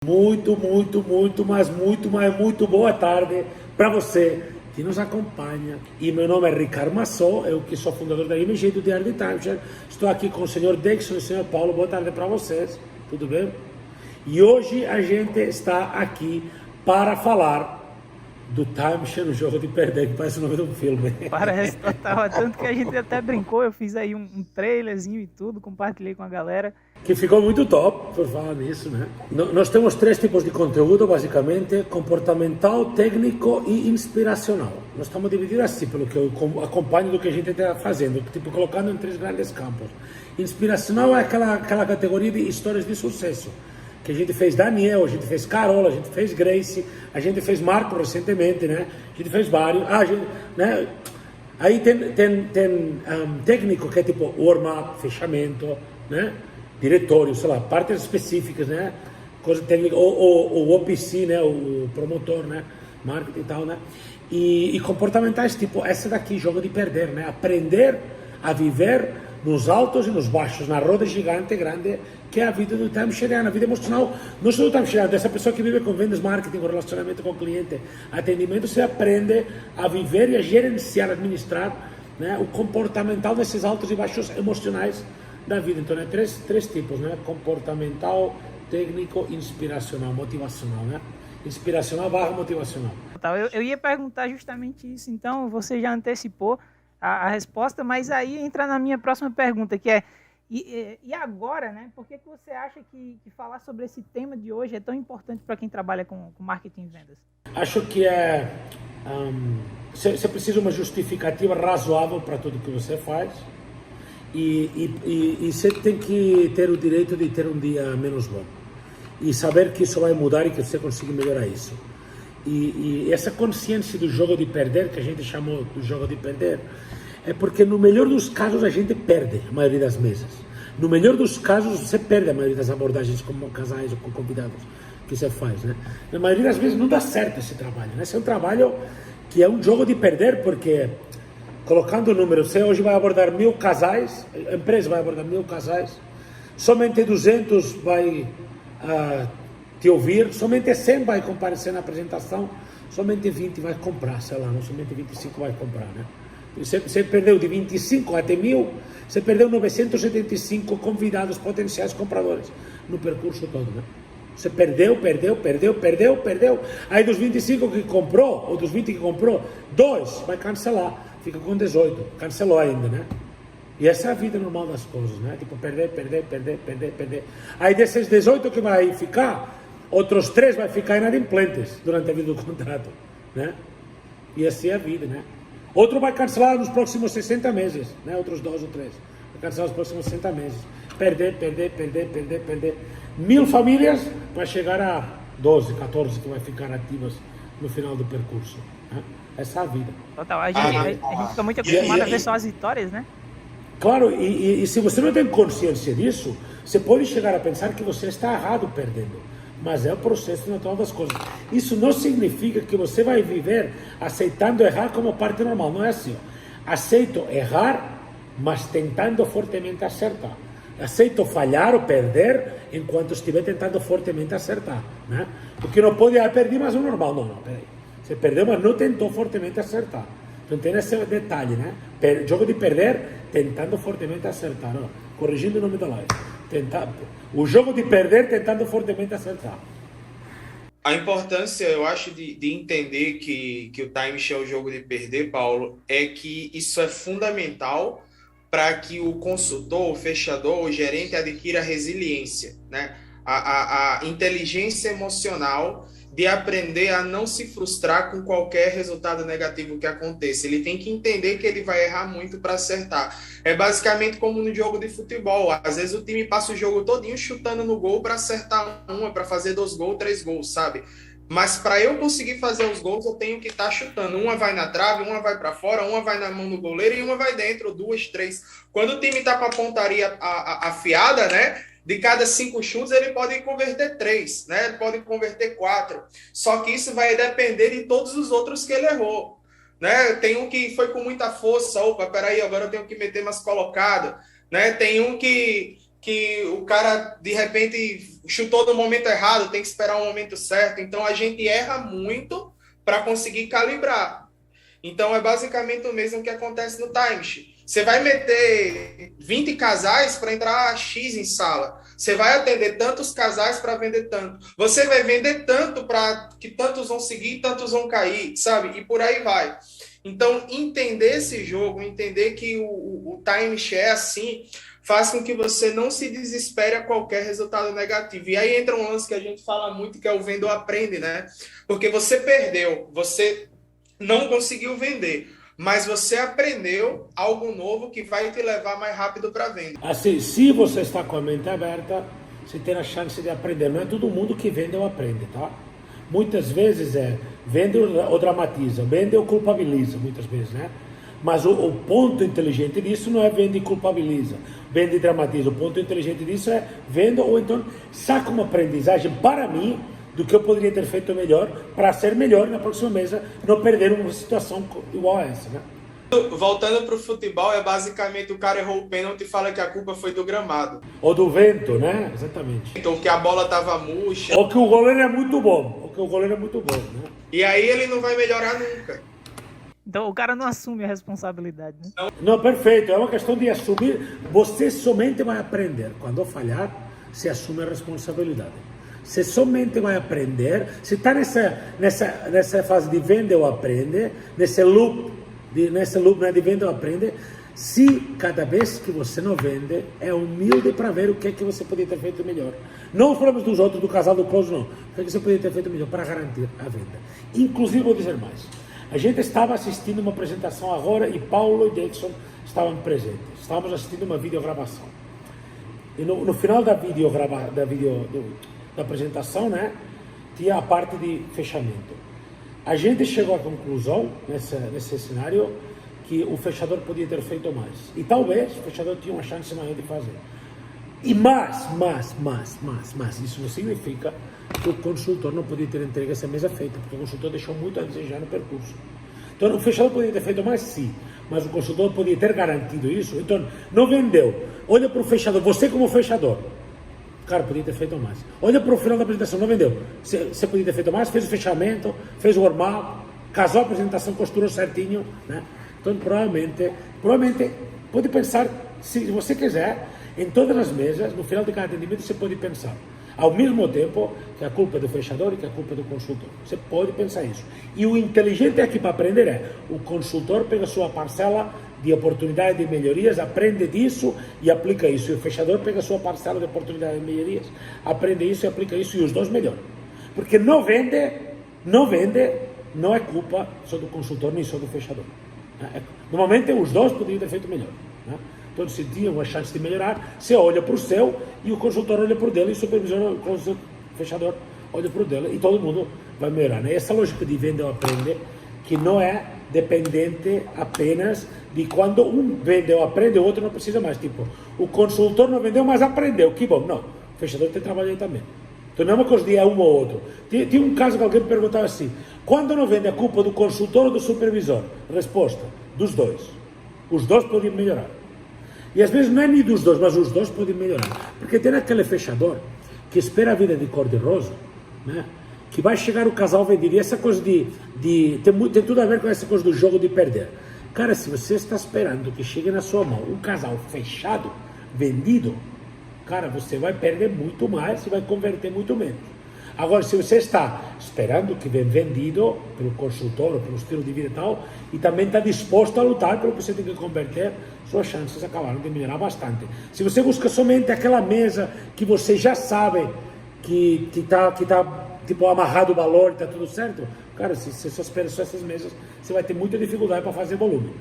Muito boa tarde para você que nos acompanha. E meu nome é Ricardo Massot, eu que sou fundador da IMG do Diário de Timeshare. Estou aqui com o senhor Dexon e o senhor Paulo. Boa tarde para vocês, tudo bem? E hoje a gente está aqui para falar do Timeshare, no jogo de perder, que parece o nome de um filme. Parece total, tanto que a gente até brincou, eu fiz aí um trailerzinho e tudo, compartilhei com a galera. Que ficou muito top, por falar nisso, né? Nós temos três tipos de conteúdo, basicamente: comportamental, técnico e inspiracional. Nós estamos divididos assim, pelo que eu acompanho do que a gente está fazendo, tipo, colocando em três grandes campos. Inspiracional é aquela categoria de histórias de sucesso, que a gente fez Daniel, a gente fez Carola, a gente fez Grace, a gente fez Marco recentemente, né? A gente fez vários, né? Aí tem técnico, que é tipo warm-up, fechamento, né? Diretório, sei lá, partes específicas, né? Coisa técnica, ou o OPC, né? O promotor, né? Marketing e tal, né? E comportamentais, tipo, essa daqui, jogo de perder, né? Aprender a viver nos altos e nos baixos, na roda gigante, grande, que é a vida do timeshare, a vida emocional, não só do timeshare, dessa pessoa que vive com vendas, marketing, com relacionamento com o cliente, atendimento. Você aprende a viver e a gerenciar, administrar, né? O comportamental nesses altos e baixos emocionais da vida. Então, é três tipos, né? Comportamental, técnico, inspiracional, motivacional, né? Inspiracional barra motivacional. Eu ia perguntar justamente isso, então você já antecipou a resposta, mas aí entra na minha próxima pergunta, que é, e agora, né? Por que você acha que falar sobre esse tema de hoje é tão importante para quem trabalha com marketing e vendas? Acho que você precisa de uma justificativa razoável para tudo que você faz. E você tem que ter o direito de ter um dia menos bom e saber que isso vai mudar e que você consegue melhorar isso. E essa consciência do jogo de perder, que a gente chamou do jogo de perder, é porque no melhor dos casos a gente perde a maioria das mesas. No melhor dos casos você perde a maioria das abordagens com casais ou com convidados que você faz, né? Na maioria das vezes não dá certo esse trabalho, né? Esse é um trabalho que é um jogo de perder, porque colocando o número, você hoje vai abordar 1000 casais, a empresa vai abordar 1000 casais, somente 200 vai te ouvir, somente 100 vai comparecer na apresentação, somente 20 vai comprar, sei lá, não, somente 25 vai comprar, né? Você perdeu de 25 até 1000, você perdeu 975 convidados potenciais compradores no percurso todo, né? Você perdeu. Aí dos 25 que comprou, ou dos 20 que comprou, 2 vai cancelar. Fica com 18, cancelou ainda, né? E essa é a vida normal das coisas, né? Tipo, perder. Aí desses 18 que vai ficar, outros 3 vai ficar inadimplentes durante a vida do contrato, né? E assim é a vida, né? Outro vai cancelar nos próximos 60 meses, né? Outros 2 ou 3 vai cancelar nos próximos 60 meses. Perder. 1000 famílias vai chegar a 12, 14 que vai ficar ativas no final do percurso, né? Essa é a vida. Total, a gente fica muito acostumado a ver só as vitórias, né? Claro, e se você não tem consciência disso, você pode chegar a pensar que você está errado perdendo. Mas é o processo natural das coisas. Isso não significa que você vai viver aceitando errar como parte normal. Não é assim. Aceito errar, mas tentando fortemente acertar. Aceito falhar ou perder enquanto estiver tentando fortemente acertar, né? Porque não pode, perder, mas é normal. Não, peraí. Você perdeu, mas não tentou fortemente acertar. Então tem esse detalhe, né? Jogo de perder, tentando fortemente acertar. Não, corrigindo o nome da live. O jogo de perder, tentando fortemente acertar. A importância, eu acho, de entender que o timeshare é o jogo de perder, Paulo, é que isso é fundamental para que o consultor, o fechador, o gerente adquira resiliência, né? A inteligência emocional de aprender a não se frustrar com qualquer resultado negativo que aconteça. Ele tem que entender que ele vai errar muito para acertar. É basicamente como no jogo de futebol. Às vezes o time passa o jogo todinho chutando no gol para acertar para fazer 2 gols, 3 gols, sabe? Mas para eu conseguir fazer os gols, eu tenho que estar chutando. Uma vai na trave, uma vai para fora, uma vai na mão do goleiro e uma vai dentro, 2, 3. Quando o time está com a pontaria afiada, né? De cada 5 chutes, ele pode converter 3, né? Ele pode converter 4. Só que isso vai depender de todos os outros que ele errou, né? Tem um que foi com muita força. Opa, peraí, agora eu tenho que meter mais colocado, né? Tem um que que o cara, de repente, chutou no momento errado, tem que esperar o momento certo. Então, a gente erra muito para conseguir calibrar. Então, é basicamente o mesmo que acontece no timesheet. Você vai meter 20 casais para entrar X em sala. Você vai atender tantos casais para vender tanto. Você vai vender tanto para que tantos vão seguir, tantos vão cair, sabe? E por aí vai. Então, entender esse jogo, entender que o timesheet é assim, faz com que você não se desespere a qualquer resultado negativo. E aí entra um lance que a gente fala muito, que é o vende ou aprende, né? Porque você perdeu, você não conseguiu vender, mas você aprendeu algo novo que vai te levar mais rápido para a venda. Assim, se você está com a mente aberta, você tem a chance de aprender. Não é todo mundo que vende ou aprende, tá? Muitas vezes vende ou dramatiza, vende ou culpabiliza, muitas vezes, né? Mas o ponto inteligente disso não é vende e culpabiliza, vende e dramatiza. O ponto inteligente disso é vende ou então saca uma aprendizagem para mim do que eu poderia ter feito melhor para ser melhor na próxima mesa, não perder uma situação igual a essa, né? Voltando para o futebol, é basicamente o cara errou o pênalti e fala que a culpa foi do gramado. Ou do vento, né? Exatamente. Então, que a bola estava murcha. Ou que o goleiro é muito bom. Ou que o goleiro é muito bom, né? E aí ele não vai melhorar nunca. Então o cara não assume a responsabilidade, né? Não, perfeito. É uma questão de assumir. Você somente vai aprender. Quando falhar, se assume a responsabilidade. Você somente vai aprender. Se está nessa fase de vende ou aprende, nesse loop, né, de vende ou aprende, se cada vez que você não vende, é humilde para ver o que é que você poderia ter feito melhor. Não os problemas dos outros, do casal, do close, não. O que é que você poderia ter feito melhor para garantir a venda. Inclusive, vou dizer mais. A gente estava assistindo uma apresentação agora e Paulo e Jackson estavam presentes. Estávamos assistindo uma videogravação. E no final da apresentação, né, tinha a parte de fechamento. A gente chegou à conclusão, nesse cenário, que o fechador podia ter feito mais. E talvez o fechador tinha uma chance maior de fazer. E mas, isso não significa que o consultor não podia ter entregue essa mesa feita, porque o consultor deixou muito a desejar no percurso. Então, o fechador podia ter feito mais, sim, mas o consultor podia ter garantido isso. Então, não vendeu. Olha para o fechador, você como fechador, cara, podia ter feito mais. Olha para o final da apresentação, não vendeu. Você podia ter feito mais, fez o fechamento, fez o warm-up, casou a apresentação, costurou certinho, né? Então, provavelmente, pode pensar, se você quiser, em todas as mesas, no final de cada atendimento, você pode pensar, ao mesmo tempo, que a culpa é do fechador e que a culpa é do consultor. Você pode pensar isso. E o inteligente aqui para aprender é, o consultor pega a sua parcela de oportunidade de melhorias, aprende disso e aplica isso. E o fechador pega a sua parcela de oportunidade de melhorias, aprende isso e aplica isso, e os dois melhoram. Porque não vende, não é culpa só do consultor nem só do fechador. Normalmente os dois poderiam ter feito melhor, né? Então, se tinha uma chance de melhorar, você olha para o seu e o consultor olha para o dele, e o supervisor, o fechador olha para o dele, e todo mundo vai melhorar, né? Essa lógica de venda ou aprende, que não é dependente apenas de quando um vende ou aprende, o outro não precisa mais. Tipo, o consultor não vendeu, mas aprendeu, que bom. Não, o fechador tem que trabalhar também. Então não é uma coisa de um ou outro. Tinha um caso que alguém me perguntava assim, quando não vende, a culpa do consultor ou do supervisor? Resposta, dos dois. Os dois podem melhorar. E às vezes não é nem dos dois, mas os dois podem melhorar. Porque tem aquele fechador que espera a vida de cor-de-rosa, né? Que vai chegar o casal vendido. E essa coisa tem tudo a ver com essa coisa do jogo de perder. Cara, se você está esperando que chegue na sua mão um casal fechado, vendido, cara, você vai perder muito mais e vai converter muito menos. Agora, se você está esperando que venha vendido pelo consultor ou pelo estilo de vida e tal, e também está disposto a lutar pelo que você tem que converter, suas chances acabaram de melhorar bastante. Se você busca somente aquela mesa que você já sabe que está tipo, amarrado o valor e está tudo certo, cara, se você só espera só essas mesas, você vai ter muita dificuldade para fazer volume.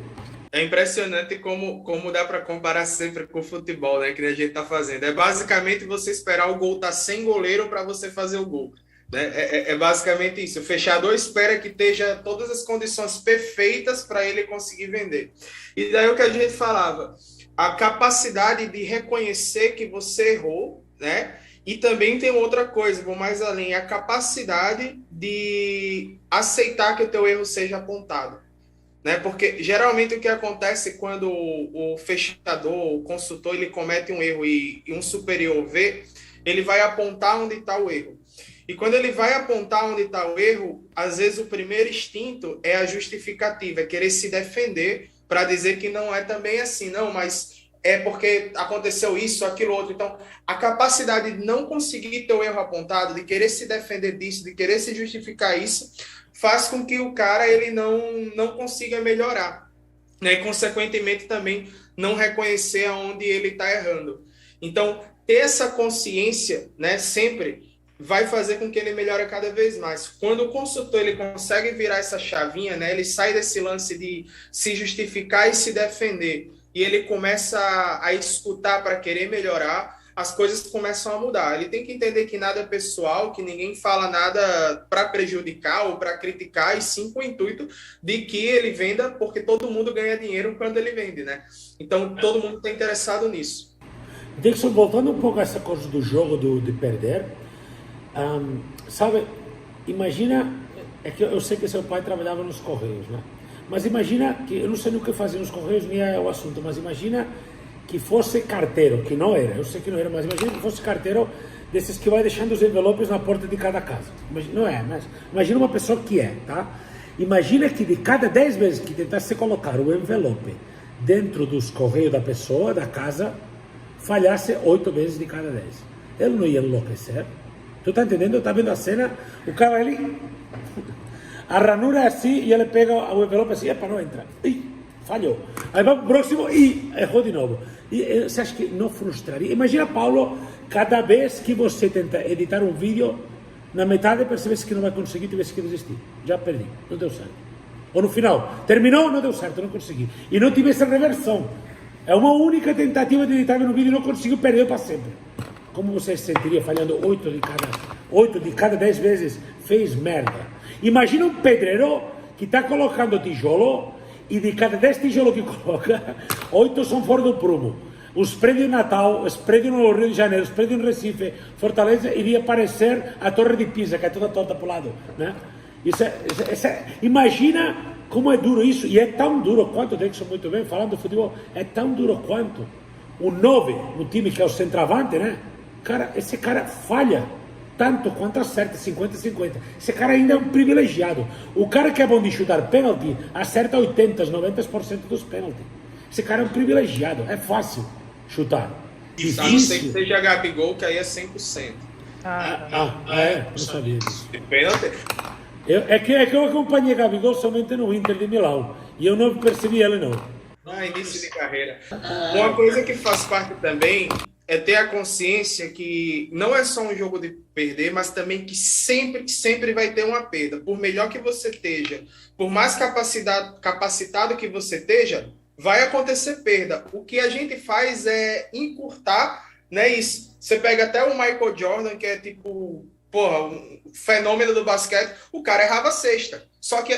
É impressionante como dá para comparar sempre com o futebol, né, que a gente está fazendo. É basicamente você esperar o gol estar sem goleiro para você fazer o gol. Né? É basicamente isso. O fechador espera que esteja todas as condições perfeitas para ele conseguir vender. E daí o que a gente falava, a capacidade de reconhecer que você errou, né? E também tem outra coisa, vou mais além, a capacidade de aceitar que o teu erro seja apontado. né? Porque geralmente o que acontece quando o fechador, o consultor, ele comete um erro e um superior vê, ele vai apontar onde está o erro. E quando ele vai apontar onde está o erro, às vezes o primeiro instinto é a justificativa, é querer se defender para dizer que não é também assim, não, mas é porque aconteceu isso, aquilo, outro. Então, a capacidade de não conseguir ter o erro apontado, de querer se defender disso, de querer se justificar isso, faz com que o cara ele não consiga melhorar, né? E, consequentemente, também não reconhecer aonde ele está errando. Então, ter essa consciência, né, sempre vai fazer com que ele melhore cada vez mais. Quando o consultor ele consegue virar essa chavinha, né, ele sai desse lance de se justificar e se defender, e ele começa a escutar para querer melhorar, as coisas começam a mudar. Ele tem que entender que nada é pessoal, que ninguém fala nada para prejudicar ou para criticar, e sim com o intuito de que ele venda, porque todo mundo ganha dinheiro quando ele vende, né? Então, todo mundo está interessado nisso. Dixon, voltando um pouco a essa coisa do jogo de perder, sabe, imagina, é que eu sei que seu pai trabalhava nos Correios, né? Mas imagina que, eu não sei no que fazia nos Correios, nem é o assunto, mas imagina que fosse carteiro, que não era, eu sei que não era, mas imagina que fosse carteiro desses que vai deixando os envelopes na porta de cada casa. Imagina, não é, mas imagina uma pessoa que é, tá? Imagina que de cada 10 vezes que tentasse colocar o envelope dentro dos Correios da pessoa, da casa, falhasse 8 vezes de cada 10. Ele não ia enlouquecer. Tu tá entendendo? Tá vendo a cena? O cara, ele... A ranura é assim e ele pega o envelope assim, epa, não entra. Ih, falhou. Aí vai pro próximo e errou de novo. E você acha que não frustraria? Imagina, Paulo, cada vez que você tenta editar um vídeo, na metade percebesse que não vai conseguir, tivesse que desistir. Já perdi, não deu certo. Ou no final, terminou, não deu certo, não consegui. E não tivesse reversão. É uma única tentativa de editar um vídeo e não conseguiu, perdeu para sempre. Como você se sentiria falhando 8 de cada 10 vezes? Fez merda. Imagina um pedreiro que está colocando tijolo e de cada 10 tijolos que coloca, 8 são fora do prumo. Os prédios de Natal, os prédios no Rio de Janeiro, os prédios no Recife, Fortaleza, iria parecer a Torre de Pisa, que é toda torta para o lado, né? Imagina como é duro isso, e é tão duro quanto, Dixon muito bem, falando de futebol, é tão duro quanto o 9 no time, que é o centroavante, né? Cara, esse cara falha tanto quanto acerta, 50-50. Esse cara ainda é um privilegiado. O cara que é bom de chutar pênalti acerta 80-90% dos pênaltis. Esse cara é um privilegiado, é fácil chutar. E só não sei que seja Gabigol, que aí é 100%. Não sabia disso. De pênalti? É que eu acompanhei Gabigol somente no Inter de Milão, e eu não percebi ele não. Início de carreira. Uma coisa que faz parte também é ter a consciência que não é só um jogo de perder, mas também que sempre vai ter uma perda. Por melhor que você esteja, por mais capacitado que você esteja, vai acontecer perda. O que a gente faz é encurtar, né, isso. Você pega até o Michael Jordan, que é tipo, um fenômeno do basquete, o cara errava a cesta. Só que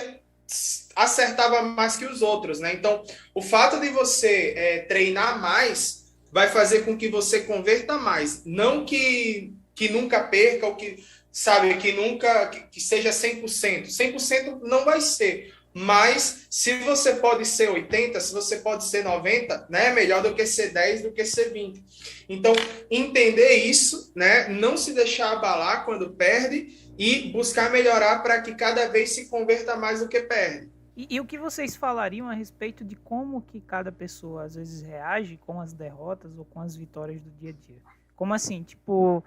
acertava mais que os outros, né? Então, o fato de você treinar mais vai fazer com que você converta mais. Não que nunca perca, ou que, sabe, que nunca que seja 100%. 100% não vai ser. Mas se você pode ser 80%, se você pode ser 90%, né? Melhor do que ser 10%, do que ser 20%. Então, entender isso, né? Não se deixar abalar quando perde e buscar melhorar para que cada vez se converta mais do que perde. E o que vocês falariam a respeito de como que cada pessoa às vezes reage com as derrotas ou com as vitórias do dia a dia? Como assim? Tipo,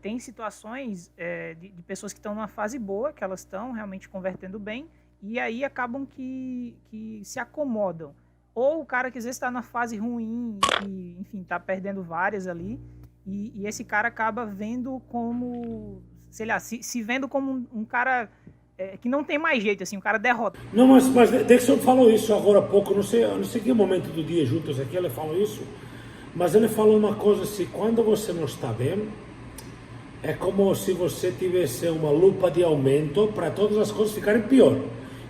tem situações de pessoas que estão numa fase boa, que elas estão realmente convertendo bem, e aí acabam que se acomodam. Ou o cara que às vezes está na fase ruim, e enfim, está perdendo várias ali, e esse cara acaba vendo como, sei lá, se vendo como um cara... que não tem mais jeito, assim, o cara derrota. Não, mas Dixon falou isso agora há pouco, não sei que momento do dia juntos aqui ele falou isso, mas ele falou uma coisa assim: quando você não está bem, é como se você tivesse uma lupa de aumento para todas as coisas ficarem pior.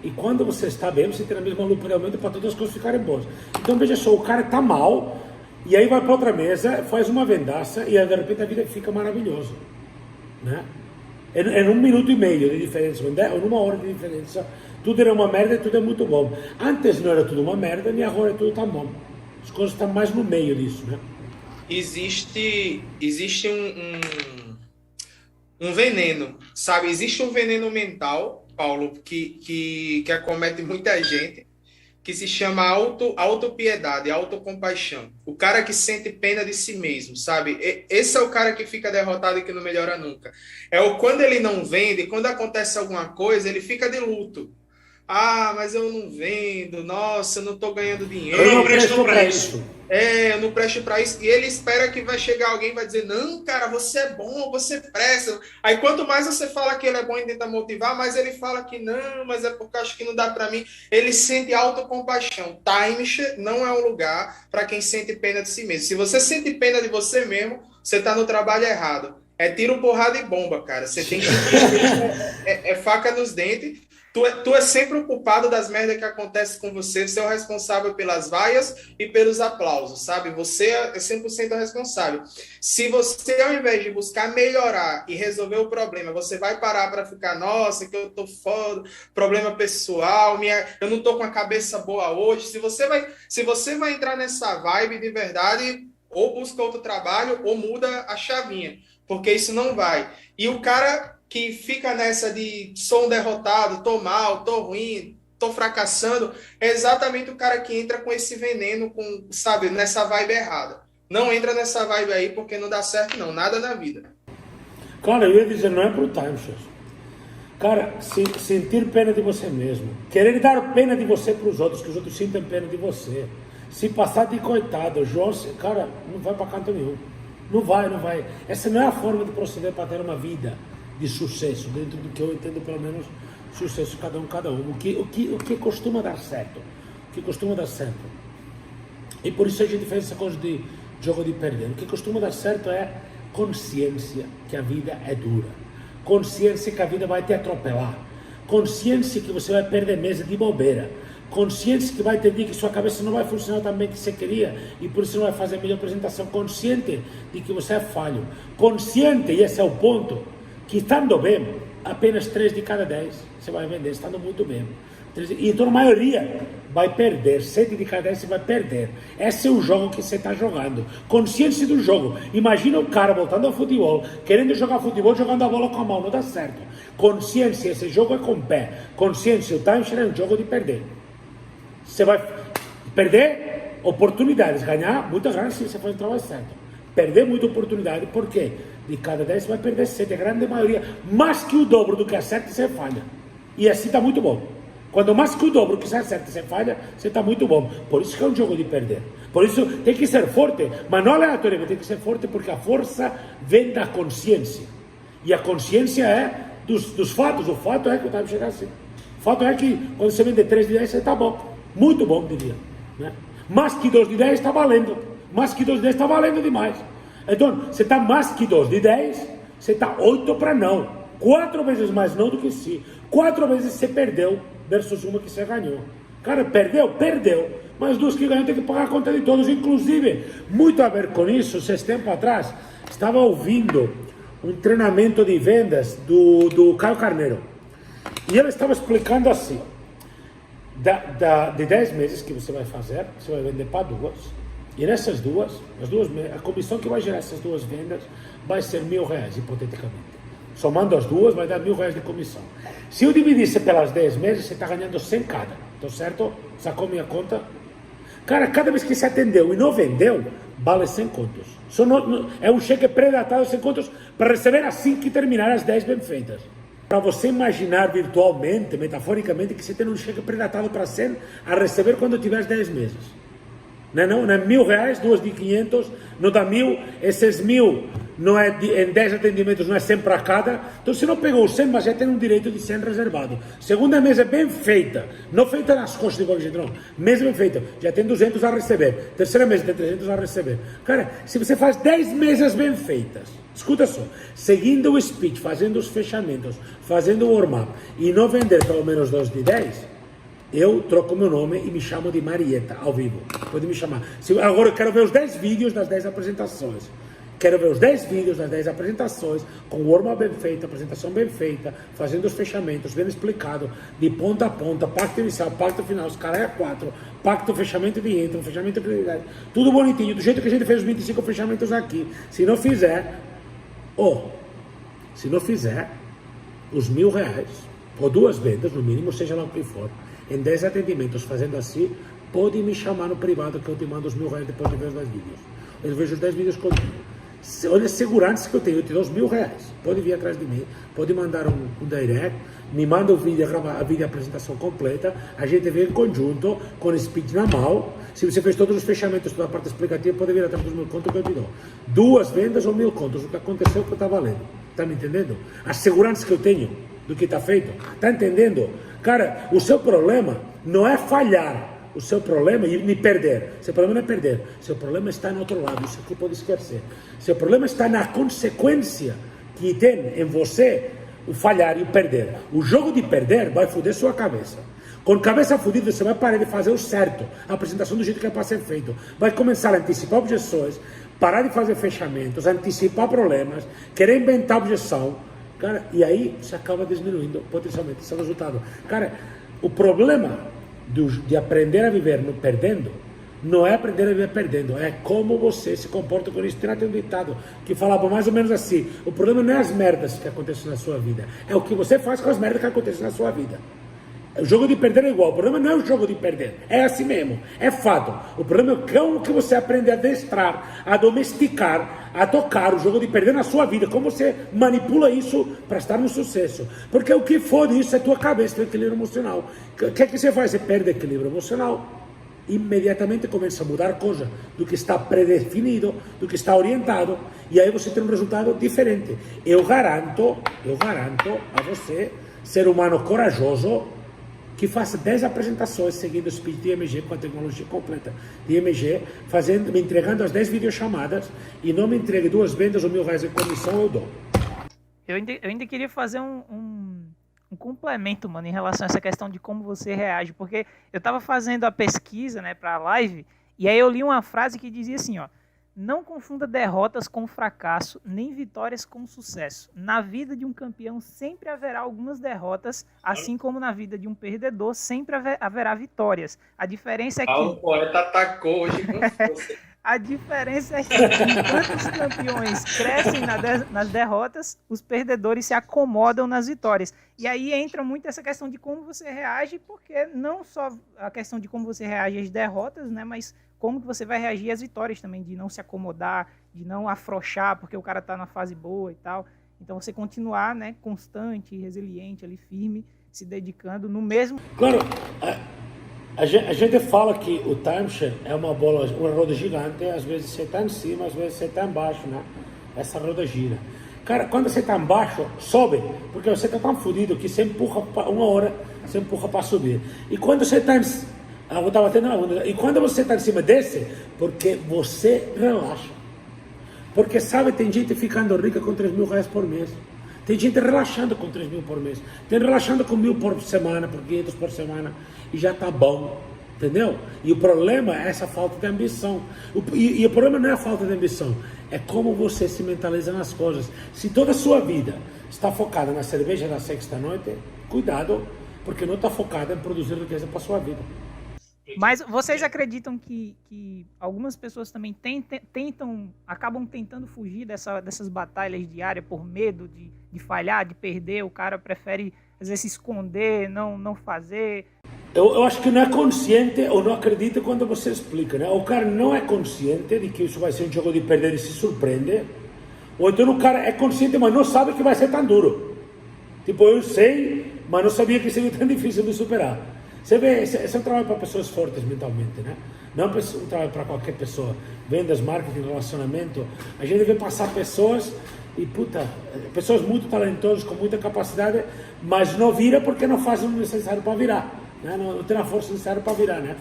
E quando você está bem, você tem a mesma lupa de aumento para todas as coisas ficarem boas. Então veja só, o cara está mal, e aí vai para outra mesa, faz uma vendaça, e aí de repente a vida fica maravilhosa, né? Em 1 minuto e meio de diferença, ou numa hora de diferença, tudo era uma merda e tudo é muito bom. Antes não era tudo uma merda, nem agora é tudo tão bom. As coisas estão mais no meio disso, né? Existe um veneno, sabe? Existe um veneno mental, Paulo, que acomete muita gente, que se chama autopiedade, autocompaixão. O cara que sente pena de si mesmo, sabe? Esse é o cara que fica derrotado e que não melhora nunca. Quando ele não vende, quando acontece alguma coisa, ele fica de luto. Ah, mas eu não vendo, nossa, eu não estou ganhando dinheiro. Eu não presto para isso. Eu não presto para isso. E ele espera que vai chegar alguém e vai dizer, não, cara, você é bom, você presta. Aí quanto mais você fala que ele é bom e tenta motivar, mais ele fala que não, mas é porque eu acho que não dá para mim. Ele sente autocompaixão. Timeshare não é um lugar para quem sente pena de si mesmo. Se você sente pena de você mesmo, você está no trabalho errado. É tiro, porrada e bomba, cara. Você tem que... faca nos dentes. Tu é sempre o culpado das merdas que acontecem com você. Você é o responsável pelas vaias e pelos aplausos, sabe? Você é 100% responsável. Se você, ao invés de buscar melhorar e resolver o problema, você vai parar para ficar, nossa, que eu tô foda, problema pessoal, eu não tô com a cabeça boa hoje. Se você vai entrar nessa vibe de verdade, ou busca outro trabalho, ou muda a chavinha. Porque isso não vai. E o cara que fica nessa de sou um derrotado, tô mal, tô ruim, tô fracassando, é exatamente o cara que entra com esse veneno, sabe, nessa vibe errada. Não entra nessa vibe aí porque não dá certo não, nada na vida. Cara, eu ia dizer, não é pro timeshare. Cara, sentir pena de você mesmo, querer dar pena de você para os outros, que os outros sintam pena de você, se passar de coitado, João, cara, não vai para canto nenhum. Não vai. Essa não é a forma de proceder para ter uma vida de sucesso, dentro do que eu entendo, pelo menos, sucesso cada um. O que costuma dar certo. E por isso a gente faz essa coisa de jogo de perder. O que costuma dar certo é consciência que a vida é dura. Consciência que a vida vai te atropelar. Consciência que você vai perder meses de bobeira. Consciência que vai entender que sua cabeça não vai funcionar tão bem que você queria e por isso não vai fazer a melhor apresentação. Consciente de que você é falho. Consciente, e esse é o ponto, que estando bem, apenas 3 de cada 10 você vai vender, estando muito bem. E então a maioria vai perder, 7 de cada 10 você vai perder. Esse é o jogo que você está jogando. Consciência do jogo. Imagina o cara voltando ao futebol, querendo jogar futebol, jogando a bola com a mão, não dá certo. Consciência, esse jogo é com o pé. Consciência, o timeshare é um jogo de perder. Você vai perder oportunidades, ganhar muita grana se você faz o trabalho certo. Perder muita oportunidade, por quê? De cada 10 você vai perder 7, a grande maioria, mais que o dobro do que acerta, você falha. E assim está muito bom. Quando mais que o dobro que você acerta, você falha, você está muito bom. Por isso que é um jogo de perder. Por isso tem que ser forte, mas não aleatoriamente, tem que ser forte porque a força vem da consciência. E a consciência é dos fatos. O fato é que eu estava chegando assim. O fato é que quando você vende 3 de 10, você está bom. Muito bom, diria. Né? Mais que 2 de 10 está valendo. Mais que 2 de 10 está valendo demais. Então, você está mais que 2 de 10, você está 8 para não. 4 vezes mais não do que sim. 4 vezes você perdeu versus uma que você ganhou. Cara, perdeu. Mas 2 que ganhou tem que pagar a conta de todos. Inclusive, muito a ver com isso, esses tempos atrás, estava ouvindo um treinamento de vendas do Caio Carneiro. E ele estava explicando assim, de 10 meses que você vai fazer, você vai vender para 2. E nessas duas, a comissão que vai gerar essas 2 vendas vai ser R$1.000, hipoteticamente. Somando as duas, vai dar R$1.000 de comissão. Se eu dividisse pelas 10 meses, você está ganhando 100 cada. Então, certo? Sacou minha conta? Cara, cada vez que você atendeu e não vendeu, vale 100 contos. É um cheque pré-datado 100 contos para receber assim que terminar as 10 bem feitas. Para você imaginar virtualmente, metaforicamente, que você tem um cheque pré-datado para 100 a receber quando tiver as 10 meses. Não é R$1.000, 2 de 500, não dá 1.000, esses 1.000 não é em 10 atendimentos, não é 100 para cada. Então você não pegou os 100, mas já tem um direito de 100 reservado. Segunda mesa bem feita, não feita nas costas de qualquer jeito, não. Mesa bem feita, já tem 200 a receber. Terceira mesa tem 300 a receber. Cara, se você faz 10 mesas bem feitas, escuta só, seguindo o speech, fazendo os fechamentos, fazendo o warm-up e não vender pelo menos 2 de 10, eu troco meu nome e me chamo de Marieta, ao vivo. Pode me chamar. Agora eu quero ver os 10 vídeos das 10 apresentações. Quero ver os 10 vídeos, as 10 apresentações, com o warm-up bem feito, apresentação bem feita, fazendo os fechamentos, bem explicado, de ponta a ponta, pacto inicial, pacto final, os caras é 4, pacto, fechamento de intro, fechamento de credibilidade, tudo bonitinho, do jeito que a gente fez os 25 fechamentos aqui. Se não fizer, os R$1.000, ou 2 vendas, no mínimo, seja lá o que for, em 10 atendimentos fazendo assim, pode me chamar no privado que eu te mando os R$1.000 depois de ver os 10 vídeos. Eu vejo os 10 vídeos contigo. Olha a segurança que eu tenho, eu te dou os R$1.000. Pode vir atrás de mim, pode mandar um direct, me manda o vídeo, a vídeo apresentação completa, a gente vê em conjunto, com o speed na mão. Se você fez todos os fechamentos, toda a parte explicativa, pode vir atrás dos 1.000 contos que eu te dou. 2 vendas ou 1.000 contos, o que aconteceu, o que está valendo. Está me entendendo? A segurança que eu tenho do que está feito. Está entendendo? Cara, o seu problema não é falhar. O seu problema é me perder. Seu problema não é perder. Seu problema está no outro lado. Isso aqui pode esquecer. Seu problema está na consequência que tem em você o falhar e o perder. O jogo de perder vai foder sua cabeça. Com cabeça fodida, você vai parar de fazer o certo. A apresentação do jeito que é para ser feito. Vai começar a antecipar objeções, parar de fazer fechamentos, antecipar problemas, querer inventar objeção. Cara, e aí você acaba diminuindo potencialmente esse resultado. Cara, o problema de aprender a viver no perdendo, não é aprender a viver perdendo, é como você se comporta com isso. Tem um ditado que falava mais ou menos assim: o problema não é as merdas que acontecem na sua vida, é o que você faz com as merdas que acontecem na sua vida. O jogo de perder é igual, o problema não é o jogo de perder, é assim mesmo, é fato. O problema é como que você aprende a adestrar, a domesticar, a tocar o jogo de perder na sua vida, como você manipula isso para estar no sucesso. Porque o que fode isso é tua cabeça, teu equilíbrio emocional. O que é que você faz? Você perde equilíbrio emocional, imediatamente começa a mudar coisa do que está predefinido, do que está orientado, e aí você tem um resultado diferente. Eu garanto a você, ser humano corajoso, que faça 10 apresentações seguindo o speed de IMG com a tecnologia completa de IMG, me entregando as 10 videochamadas, e não me entregue 2 vendas ou R$1.000 em comissão, eu dou. Eu ainda queria fazer um complemento, mano, em relação a essa questão de como você reage, porque eu estava fazendo a pesquisa, né, para a live, e aí eu li uma frase que dizia assim, ó: não confunda derrotas com fracasso, nem vitórias com sucesso. Na vida de um campeão sempre haverá algumas derrotas, assim como na vida de um perdedor sempre haverá vitórias. A diferença é que... O poeta atacou hoje com você. A diferença é que enquanto os campeões crescem nas derrotas, os perdedores se acomodam nas vitórias. E aí entra muito essa questão de como você reage, porque não só a questão de como você reage às derrotas, né, mas como que você vai reagir às vitórias também, de não se acomodar, de não afrouxar porque o cara está na fase boa e tal. Então você continuar, né, constante, resiliente, ali firme, se dedicando no mesmo... Claro, a gente fala que o timeshare é uma roda gigante, às vezes você está em cima, às vezes você está embaixo, né? Essa roda gira. Cara, quando você está embaixo, sobe, porque você está tão fodido que você empurra uma hora, você empurra para subir. E quando você está e quando você está em cima, desce, porque você relaxa. Porque sabe, tem gente ficando rica com R$3.000 por mês. Tem gente relaxando com 3.000 por mês. Tem relaxando com 1.000 por semana, por 500 por semana. E já tá bom. Entendeu? E o problema é essa falta de ambição. E o problema não é a falta de ambição. É como você se mentaliza nas coisas. Se toda a sua vida está focada na cerveja da sexta-noite, cuidado, porque não está focada em produzir riqueza para a sua vida. Mas vocês acreditam que algumas pessoas também acabam tentando fugir dessas batalhas diárias por medo de falhar, de perder? O cara prefere, às vezes, se esconder, não fazer. Eu acho que não é consciente ou não acredita quando você explica, né? O cara não é consciente de que isso vai ser um jogo de perder e se surpreende. Ou então o cara é consciente, mas não sabe que vai ser tão duro. Tipo, eu sei, mas não sabia que seria tão difícil de superar. Você vê, esse é um trabalho para pessoas fortes mentalmente, né? Não é um trabalho para qualquer pessoa. Vendas, marketing, relacionamento. A gente deve passar pessoas pessoas muito talentosas, com muita capacidade, mas não vira porque não fazem o necessário para virar, né? Não tem a força necessária para virar, né?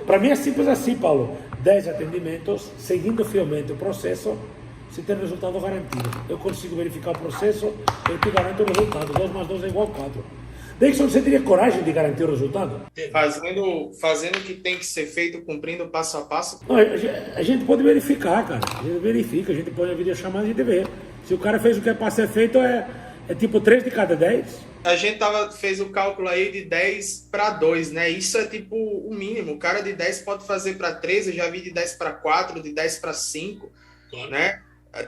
Para mim é simples assim, Paulo. 10 atendimentos, seguindo fielmente o processo, você tem resultado garantido. Eu consigo verificar o processo, eu te garanto o resultado. 2 mais 2 é igual a 4. Dixon, você teria coragem de garantir o resultado? Fazendo o que tem que ser feito, cumprindo o passo a passo. Não, a gente pode verificar, cara. A gente verifica, a gente põe a videochamada e a gente vê. Se o cara fez o que é para ser feito, é tipo 3 de cada 10. A gente fez o cálculo aí de 10 para 2, né? Isso é tipo o mínimo. O cara de 10 pode fazer para 3, eu já vi de 10 para 4, de 10 para 5, claro, né?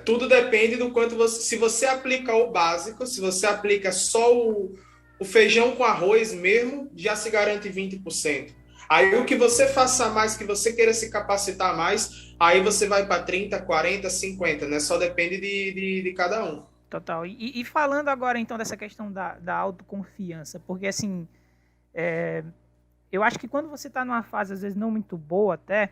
Tudo depende do quanto você... Se você aplica o básico, se você aplica só o feijão com arroz mesmo, já se garante 20%. Aí o que você faça mais, que você queira se capacitar mais, aí você vai para 30, 40, 50, né? Só depende de cada um. Total. E falando agora, então, dessa questão da autoconfiança, porque, assim, eu acho que quando você está numa fase, às vezes, não muito boa até,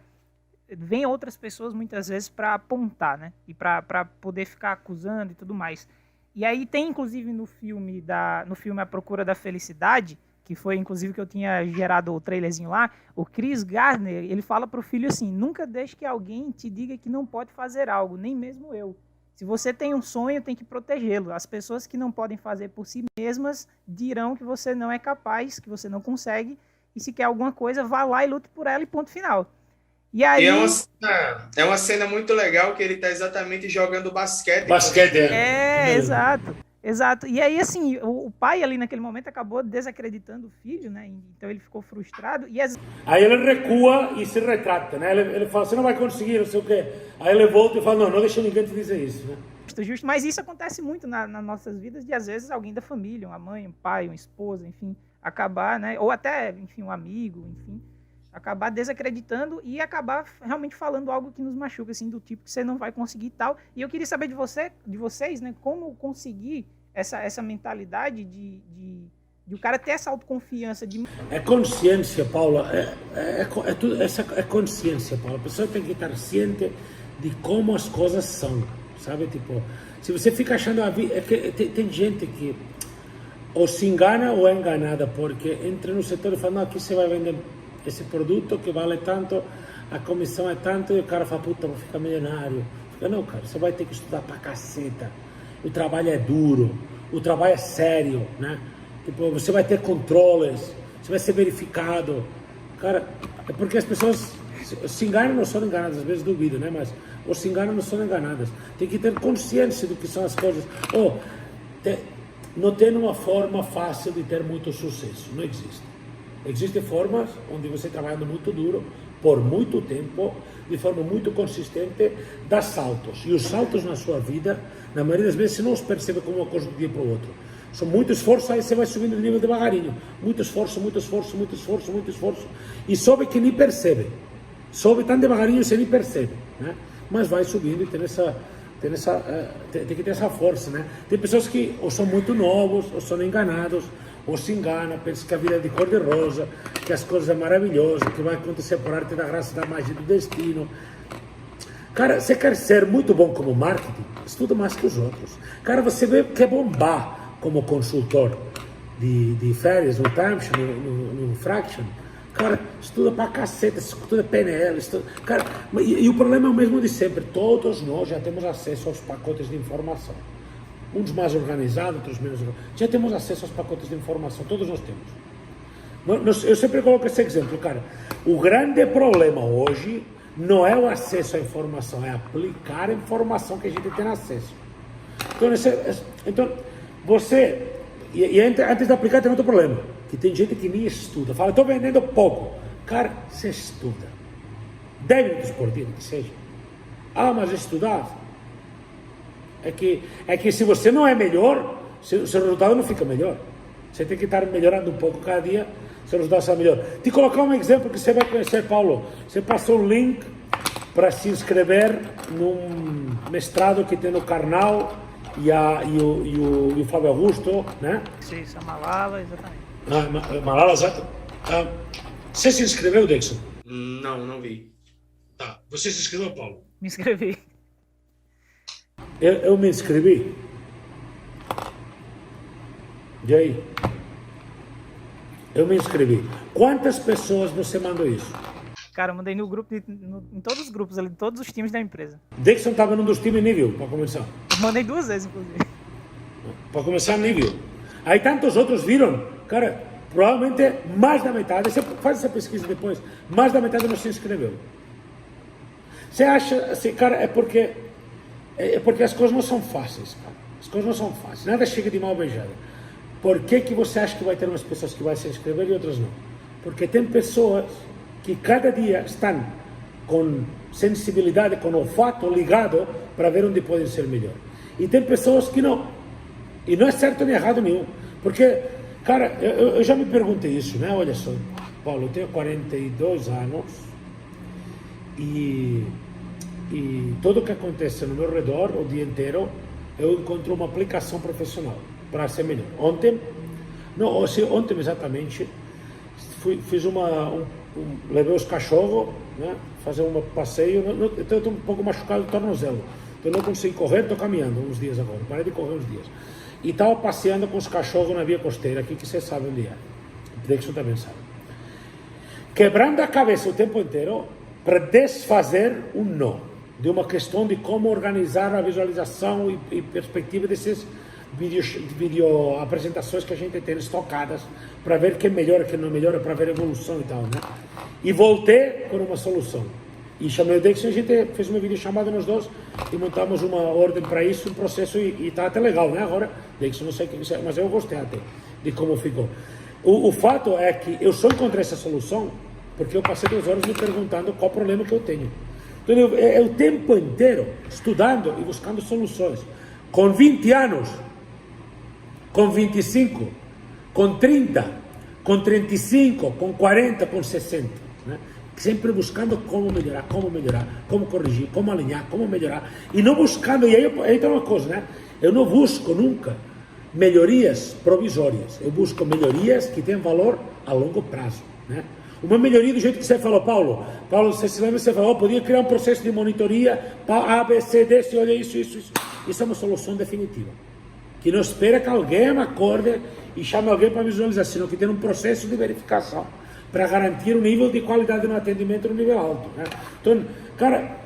vem outras pessoas, muitas vezes, para apontar, né? E para poder ficar acusando e tudo mais. E aí tem, inclusive, no filme A Procura da Felicidade, que foi, inclusive, que eu tinha gerado o trailerzinho lá, o Chris Gardner, ele fala pro filho assim, nunca deixe que alguém te diga que não pode fazer algo, nem mesmo eu. Se você tem um sonho, tem que protegê-lo. As pessoas que não podem fazer por si mesmas dirão que você não é capaz, que você não consegue, e se quer alguma coisa, vá lá e lute por ela e ponto final. E aí... é uma cena muito legal que ele está exatamente jogando basquete. Exato. Exato. E aí, assim, o pai ali naquele momento acabou desacreditando o filho, né? Então ele ficou frustrado. Aí ele recua e se retrata, né? Ele fala, você não vai conseguir, não sei o quê. Aí ele volta e fala, não deixa ninguém te dizer isso, né? Justo. Mas isso acontece muito nas nossas vidas, de às vezes alguém da família, uma mãe, um pai, uma esposa, enfim, acabar, né? Ou até, enfim, um amigo, enfim, acabar desacreditando e acabar realmente falando algo que nos machuca, assim, do tipo que você não vai conseguir e tal. E eu queria saber de vocês, né? Como conseguir essa mentalidade de o cara ter essa autoconfiança. É consciência, Paula. É consciência, Paula. A pessoa tem que estar ciente de como as coisas são, sabe? Tipo, se você fica achando a vida... tem gente que ou se engana ou é enganada, porque entra no setor e fala, não, aqui você vai vender esse produto que vale tanto, a comissão é tanto, e o cara fala, puta, vou ficar milionário. Não, cara, você vai ter que estudar pra caceta. O trabalho é duro, o trabalho é sério, né? Tipo, você vai ter controles, você vai ser verificado. Cara, é porque as pessoas se enganam, não são enganadas, às vezes duvidam, né? Mas ou se enganam, não são enganadas. Tem que ter consciência do que são as coisas. Não tem uma forma fácil de ter muito sucesso, não existe. Existem formas onde você trabalhando muito duro, por muito tempo, de forma muito consistente, dá saltos. E os saltos na sua vida, na maioria das vezes, você não os percebe como uma coisa de um dia para o outro. São muito esforço, aí você vai subindo de nível devagarinho. Muito esforço, muito esforço, muito esforço, muito esforço. E sobe que nem percebe. Sobe tão devagarinho que você nem percebe, né? Mas vai subindo e tem que ter essa força, né? Tem pessoas que ou são muito novos, ou são enganados, ou se enganam, pensam que a vida é de cor-de-rosa, que as coisas são maravilhosas, que vai acontecer por arte da graça, da magia do destino. Cara, você quer ser muito bom como marketing? Estuda mais que os outros. Cara, você vê que é bombar como consultor de férias, no timeshare, no fraction. Cara, estuda pra caceta, estuda PNL, cara, e o problema é o mesmo de sempre. Todos nós já temos acesso aos pacotes de informação. Uns mais organizados, outros menos organizados. Já temos acesso aos pacotes de informação, todos nós temos. Eu sempre coloco esse exemplo, cara. O grande problema hoje não é o acesso à informação, é aplicar a informação que a gente tem acesso. Então você... E antes de aplicar tem outro problema, que tem gente que nem estuda. Fala, estou vendendo pouco. Cara, você estuda. 10 minutos por dia, que seja. Ah, mas estudar... É que se você não é melhor, seu resultado não fica melhor. Você tem que estar melhorando um pouco cada dia, seu resultado será melhor. Te colocar um exemplo que você vai conhecer, Paulo. Você passou um link para se inscrever num mestrado que tem no Karnal e o Flávio Augusto, né? Sim, isso é Malala, exatamente. Malala, exato. Você se inscreveu, Dixon? Não vi. Tá. Você se inscreveu, Paulo? Me inscrevi. Eu me inscrevi. E aí? Eu me inscrevi. Quantas pessoas você mandou isso? Cara, eu mandei no grupo, em todos os grupos ali, todos os times da empresa. Dixon estava num dos times nível, para começar. Eu mandei 2 vezes, inclusive. Para começar nível. Aí tantos outros viram cara, provavelmente mais da metade, você faz essa pesquisa depois, mais da metade não se inscreveu. Você acha, assim, cara, é porque as coisas não são fáceis, cara. As coisas não são fáceis, nada chega de mal beijada. Por que você acha que vai ter umas pessoas que vão se inscrever e outras não? Porque tem pessoas que cada dia estão com sensibilidade, com olfato ligado para ver onde podem ser melhor. E tem pessoas que não. E não é certo nem errado nenhum. Porque, cara, eu já me perguntei isso, né? Olha só, Paulo, eu tenho 42 anos e tudo o que acontece no meu redor o dia inteiro, eu encontro uma aplicação profissional para ser melhor. Ontem exatamente, fiz levei os cachorros, né, fazer um passeio. Eu estou um pouco machucado do tornozelo, então não consigo correr, estou caminhando uns dias agora, parei de correr uns dias. E estava passeando com os cachorros na via costeira, aqui que vocês sabem onde é. O Dixon também sabe. Quebrando a cabeça o tempo inteiro para desfazer um nó, de uma questão de como organizar a visualização e perspectiva desses vídeo apresentações que a gente tem estocadas para ver quem melhora, quem não melhora, para ver a evolução e tal, né? E voltei com uma solução. E chamei o Dixon, a gente fez uma videochamada nós dois e montamos uma ordem para isso, um processo, e está até legal, né? Agora, Dixon, não sei o que você, mas eu gostei até de como ficou. O fato é que eu só encontrei essa solução porque eu passei 2 horas me perguntando qual o problema que eu tenho. Então, eu o tempo inteiro estudando e buscando soluções. Com 20 anos, com 25, com 30, com 35, com 40, com 60, né? Sempre buscando como melhorar, como corrigir, como alinhar, como melhorar, e não buscando, e aí tem uma coisa, né? Eu não busco nunca melhorias provisórias, eu busco melhorias que tenham valor a longo prazo, né? Uma melhoria do jeito que você falou, Paulo, você se lembra, você falou, podia criar um processo de monitoria, A, B, C, D, olha isso. Isso é uma solução definitiva, que não espera que alguém acorde e chame alguém para visualizar, senão que tem um processo de verificação para garantir um nível de qualidade no atendimento no nível alto, né? Então, cara,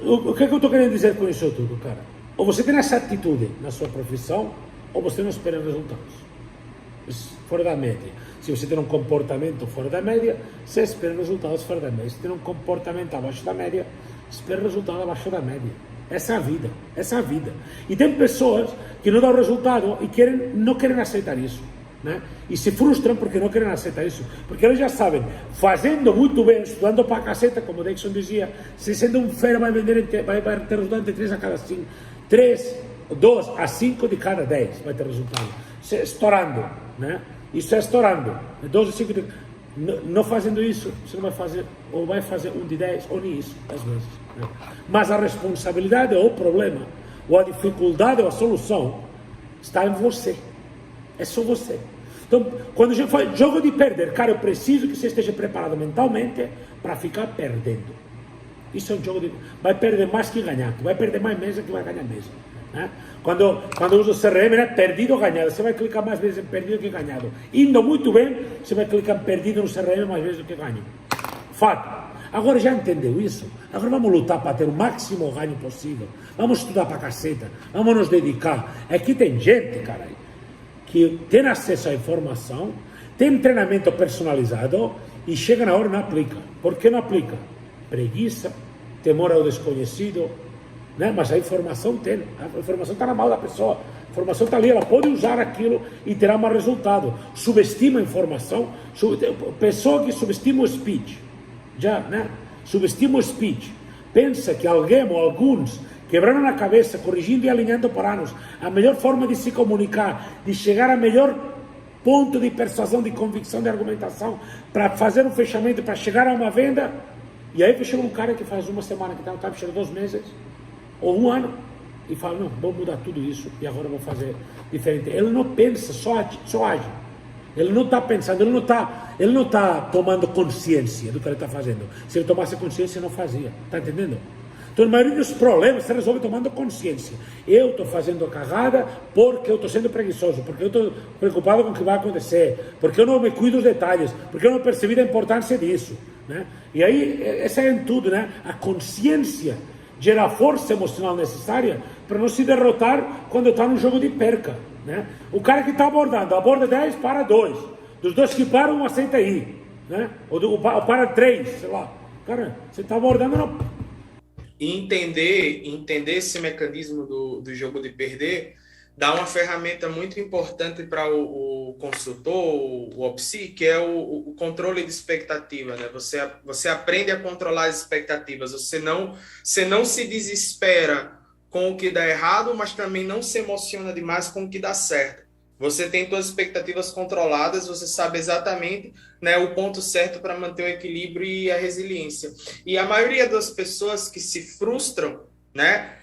o que eu estou querendo dizer com isso tudo, cara? Ou você tem essa atitude na sua profissão, ou você não espera resultados fora da média. Se você tem um comportamento fora da média, você espera resultados fora da média. Se tem um comportamento abaixo da média, espera resultado abaixo da média. Essa é a vida. E tem pessoas que não dão resultado e não querem aceitar isso, né? E se frustram porque não querem aceitar isso, porque eles já sabem, fazendo muito bem, estudando para a caceta, como o Dixon dizia, se sendo um fera vai ter resultado entre 3 a cada 5, 2 a 5 de cada 10 vai ter resultado, estourando, né? Isso é estourando, 12 a 5 de... Não fazendo isso, você não vai fazer, ou vai fazer 1 de 10, ou nem isso, às vezes, né? Mas a responsabilidade ou o problema, ou a dificuldade ou a solução está em você, é só você. Então, quando a gente fala jogo de perder, cara, eu preciso que você esteja preparado mentalmente para ficar perdendo. Isso é um jogo de... vai perder mais que ganhar, vai perder mais mesa que vai ganhar mesa, né? Quando usa o CRM, né? Perdido ou ganhado, você vai clicar mais vezes em perdido que ganhado. Indo muito bem, você vai clicar em perdido no CRM mais vezes do que ganho. Fato. Agora já entendeu isso? Agora vamos lutar para ter o máximo ganho possível. Vamos estudar para caceta, vamos nos dedicar. Aqui tem gente, cara, que tem acesso à informação, tem treinamento personalizado e chega na hora e não aplica. Por que não aplica? Preguiça, temor ao desconhecido, né? Mas a informação está na mão da pessoa, a informação está ali, ela pode usar aquilo e terá mais resultado. Subestima a informação, pessoa que subestima o speech, né? Subestima o speech, pensa que alguém ou alguns quebraram a cabeça, corrigindo e alinhando por anos, a melhor forma de se comunicar, de chegar a melhor ponto de persuasão, de convicção, de argumentação, para fazer um fechamento, para chegar a uma venda. E aí chega um cara que faz uma semana, que está fechando 2 meses, ou 1 ano, e fala, não, vou mudar tudo isso, e agora vou fazer diferente. Ele não pensa, só age. Ele não está pensando, ele não tá tomando consciência do que ele está fazendo. Se ele tomasse consciência, não fazia. Está entendendo? Então, a maioria dos problemas se resolve tomando consciência. Eu estou fazendo a cagada porque eu estou sendo preguiçoso, porque eu estou preocupado com o que vai acontecer, porque eu não me cuido dos detalhes, porque eu não percebi a importância disso, né? E aí, essa é em tudo, né? A consciência gera a força emocional necessária para não se derrotar quando está num jogo de perca, né? O cara que está abordando, aborda 10, para 2. Dos 2 que param, um aceita ir, né? Ou para 3, sei lá. Cara, você está abordando... Não... E entender esse mecanismo do jogo de perder dá uma ferramenta muito importante para o consultor, o OPSI, que é o controle de expectativa, né? Você aprende a controlar as expectativas, você não se desespera com o que dá errado, mas também não se emociona demais com o que dá certo. Você tem suas expectativas controladas, você sabe exatamente, né, o ponto certo para manter o equilíbrio e a resiliência. E a maioria das pessoas que se frustram, né,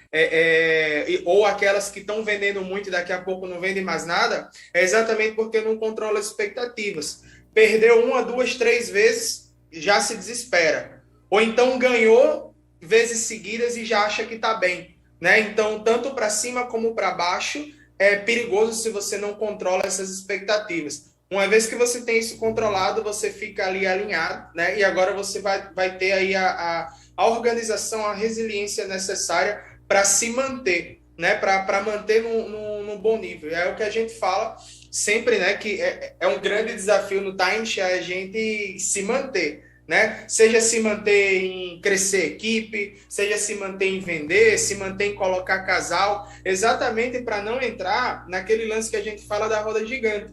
ou aquelas que estão vendendo muito e daqui a pouco não vendem mais nada, é exatamente porque não controla as expectativas. Perdeu 1, 2, 3 vezes, já se desespera. Ou então ganhou vezes seguidas e já acha que está bem, né? Então, tanto para cima como para baixo, é perigoso se você não controla essas expectativas. Uma vez que você tem isso controlado, você fica ali alinhado, né? E agora você vai ter aí a organização, a resiliência necessária para se manter, né? Para manter num bom nível. É o que a gente fala sempre, né? Que é um grande desafio no timeshare a gente se manter, né? Seja se manter em crescer equipe, seja se manter em vender, se manter em colocar casal, exatamente para não entrar naquele lance que a gente fala da roda gigante.